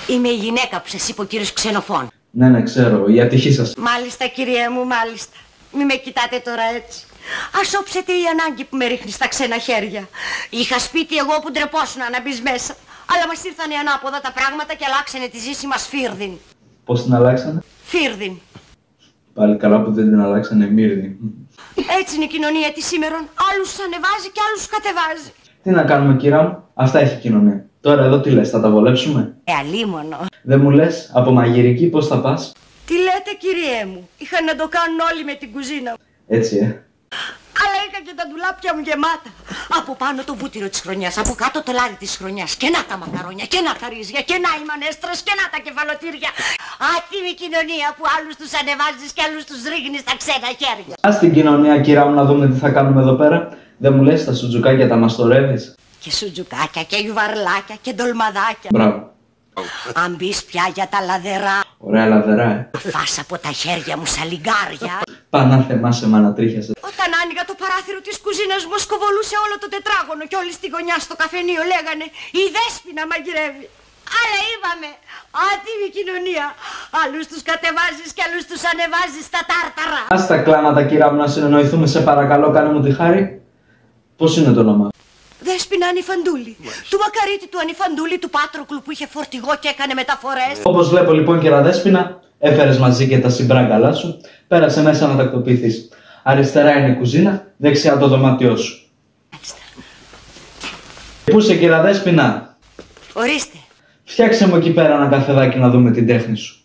Είμαι η γυναίκα που σας είπε ο κύριος Ξενοφών. Ναι, ξέρω, η ατυχή σας. Μάλιστα, κυρία μου, μάλιστα. Μη με κοιτάτε τώρα έτσι. Ας όψετε η ανάγκη που με ρίχνει στα ξένα χέρια. Είχα σπίτι εγώ που ντρεπόσουνα να μπεις μέσα. Αλλά μας ήρθανε ανάποδα τα πράγματα και αλλάξανε τη ζήση μας φίρδιν. Πώς την αλλάξανε? Φίρδιν. Πάλι καλά που δεν την αλλάξανε μύρδιν. Έτσι είναι η κοινωνία της σήμερον. Άλλους ανεβάζει και άλλους κατεβάζει. Τι να κάνουμε, κυρά μου, αυτά έχει η κοινωνία. Τώρα εδώ τι λες, θα τα βολέψουμε? Αλίμονο. Δεν μου λες, από μαγειρική πώς θα πας? Τι λέτε, κυριέ μου? Είχαν να το κάνουν όλοι με την κουζίνα μου. Έτσι, Αλλά είχα και τα ντουλάπια μου γεμάτα. Από πάνω το βούτυρο της χρονιάς, από κάτω το λάδι της χρονιάς. Και να τα μακαρόνια, και να τα ρύζια, και να οι μανέστρες, και να τα κεφαλοτήρια. Άτιμη κοινωνία που άλλους τους ανεβάζεις και άλλους τους ρίχνεις στα ξένα χέρια. Ας την κοινωνία, κυρά μου, να δούμε τι θα κάνουμε εδώ πέρα. Δεν μου λες, τα σουτζουκάκια τα μαστορεύεις? Και σουτζουκάκια, και γιουβαρλάκια, και ντολμαδάκια. Μπράβο. Αν μπεις πια για τα λαδερά. Ωραία λαδερά, Φας από τα χέρια μου σαλιγκάρια. Πανά θεμάσαι, μάνα τρίχιασε. Όταν άνοιγα το παράθυρο της κουζίνας μου, σκοβολούσε όλο το τετράγωνο και όλοι στη γωνιά στο καφενείο λέγανε «Η Δέσποινα μαγειρεύει». Αλλά είπαμε, άτιμη κοινωνία. Άλλους τους κατεβάζεις και άλλους τους ανεβάζεις στα τάρταρα. Ας τα κλάματα, κυρά μου, να συνεννοηθούμε, σε παρακαλώ, κάνε μου τη χάρη. Πώς είναι το όνομα? Δέσποινα Ανιφαντούλη. Του Μακαρίτη του Ανιφαντούλη, του Πάτροκλου που είχε φορτηγό και έκανε μεταφορές. Όπως βλέπω λοιπόν, κυρία Δέσποινα, έφερες μαζί και τα συμπράγκαλά σου. Πέρασε μέσα να τακτοποιηθείς. Αριστερά είναι η κουζίνα, δεξιά το δωμάτιό σου. Μάλιστα. Πού είσαι, κυρία Δέσποινα? Ορίστε. Φτιάξε μου εκεί πέρα ένα καφεδάκι να δούμε την τέχνη σου.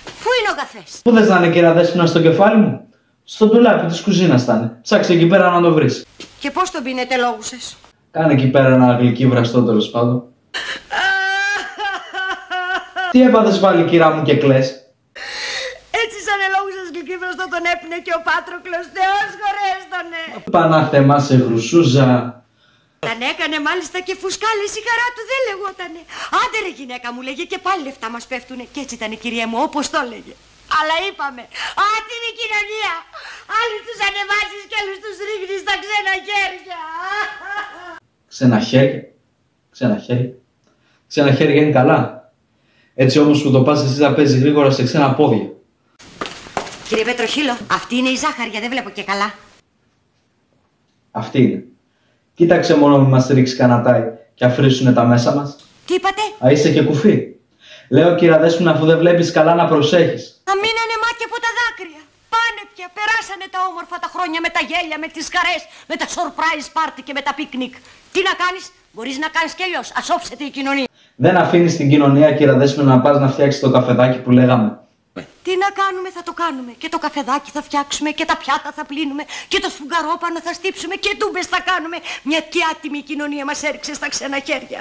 Πού είναι ο καφές? Πού θες να είναι, κυρία Δέσποινα, στο κεφάλι μου? Στο ντουλάπι της κουζίνας θα είναι. Ψάξε εκεί πέρα να το βρεις. Και πώς τον πίνετε, λόγουσες? Κάνε εκεί πέρα ένα γλυκύ βραστό, τέλος πάντων. Τι έπαθες πάλι, κυρά μου, και κλαις? Έτσι σαν ελόγουσες γλυκύ βραστό τον έπινε και ο Πάτροκλος. Θεός χωρέστονε. Πανάθεμά σε γρουσούζα. Όταν έκανε μάλιστα και φουσκάλες, η χαρά του δεν λεγότανε. Άντε ρε γυναίκα, μου λέγε, και πάλι λεφτά μας πέφτουνε. Και έτσι ήταν η κυρία μου, όπως το έλεγε. Αλλά είπαμε, άτιμη κοινωνία. Άλλους τους ανεβάζεις και άλλους τους ρίχνεις στα ξένα χέρια. Ξένα χέρια. Ξένα χέρια. Ξένα χέρια είναι καλά. Έτσι όμως που το πας εσύ θα παίζει γρήγορα σε ξένα πόδια. Κύριε Πετροχύλο, αυτή είναι η ζάχαρια, δεν βλέπω και καλά. Αυτή είναι. Κοίταξε μόνο μη μας ρίξει κανατάι και αφρίσουνε τα μέσα μας. Τι είπατε? Α, είσαι και κουφή. Λέω, κύρα Δέσποινα, αφού δεν βλέπεις καλά, να προσέχεις. Να μείνανε μάτια από τα δάκρυα. Πάνε πια, περάσανε τα όμορφα τα χρόνια με τα γέλια, με τις χαρές, με τα surprise party και με τα πικνίκ. Τι να κάνεις? Μπορείς να κάνεις κι αλλιώς. Ας όψετε η κοινωνία. Δεν αφήνεις την κοινωνία, κύρα Δέσποινα, να πας να φτιάξεις το καφεδάκι που λέγαμε. Τι να κάνουμε, θα το κάνουμε. Και το καφεδάκι θα φτιάξουμε, και τα πιάτα θα πλύνουμε, και το σφουγγαρόπανο θα στύψουμε, και ντούμπες θα κάνουμε. Μια και άτιμη κοινωνία μας έριξε στα ξένα χέρια.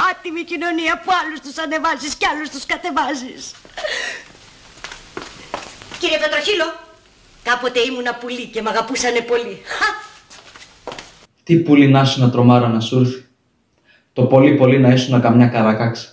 Άτιμη κοινωνία που άλλους τους ανεβάζεις και άλλους τους κατεβάζεις. Κύριε Πετροχύλο, κάποτε ήμουνα πουλί και μ' αγαπούσανε πολύ. Τι πουλί να σου να τρομάρα να σου έρθει. Το πολύ πολύ να ήσουν καμιά καρακάξα.